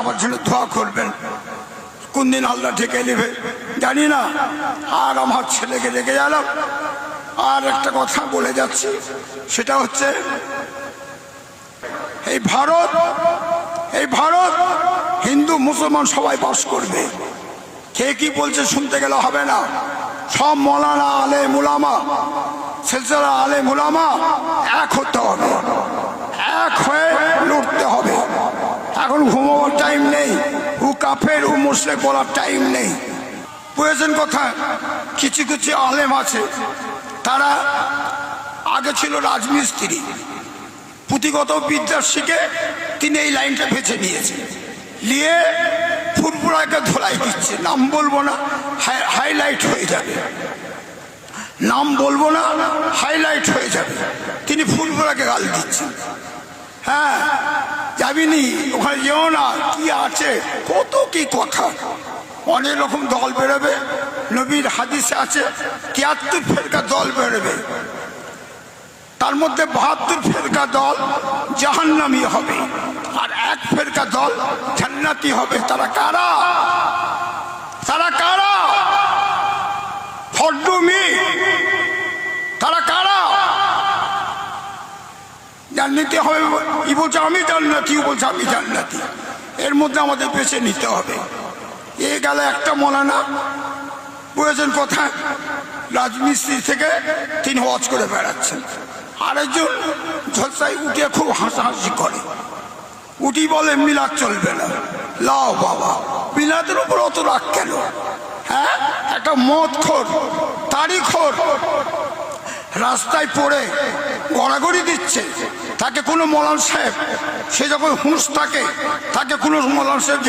আমার জন্য দোয়া করবেন। কোন দিন আল্লাহ ঢেকে নেবে জানি না। আর আমার ছেলেকে রেখে গেলাম। আর একটা কথা বলে যাচ্ছি, সেটা হচ্ছে এই ভারত হিন্দু মুসলমান সবাই বাস করবে। কে কি বলছে শুনতে গেলে হবে না। সব মৌলানা আলেম উলামা, সিলসিলা আলেম উলামা এক হতে হবে, এক হয়ে লড়তে হবে। এখন ঘুমাবার টাইম নেই, ও কাফের ও মুশরিক বলার টাইম নেই। বুঝেছেন কথা? কিছু কিছু আলেম আছে, তারা আগে ছিল রাজমিস্ত্রি, পুঁথিগত বিদ্যা শিখে তিনি এই লাইনটা বেছে নিয়েছে, নিয়ে ফুরফুরাকে ধোলাই দিচ্ছে। নাম বলবো না, হাইলাইট হয়ে যাবে। নাম বলবো না, হাইলাইট হয়ে যাবে। তিনি ফুরফুরাকে গাল দিচ্ছেন। হ্যাঁ, যাবিনি ওখানে, যেও না। কি আছে, কত কি কথা। অনেক রকম দল বেরোবে। নবীর হাদিসে আছে ৭৩ ফেরকা দল বেরোবে, তার মধ্যে ৭২ ফেরকা দল জাহান্নামী হবে, আর এক ফেরকা দল জান্নাতি হবে। তারা কারা? তারা কারা? ফরদুমি, তারা কারা? জান্নাতি হবে। ই বলছে আমি জান্নাতি, ও বলছে আমি জান্নাতি। এর মধ্যে আমাদের বেছে নিতে হবে। এ গেল একটা মৌলানা, বুঝেছেন কথা? রাজমিস্ত্রি থেকে তিনি হজ করে বেড়াচ্ছেন। আরেকজন ঝলসায় উঠে খুব হাসাহাসি করে, উঠি বলে মিলাদ চলবে না। লাও বাবা, মিলাদের উপর অত রাগ কেন? হ্যাঁ, একটা মদখোর, তারিখোর রাস্তায় পড়ে গড়াগড়ি দিচ্ছে, তাকে কোনো মৌলানা সাহেব, সে যখন হুঁশ থাকে, তাকে কোনো মৌলানা সাহেব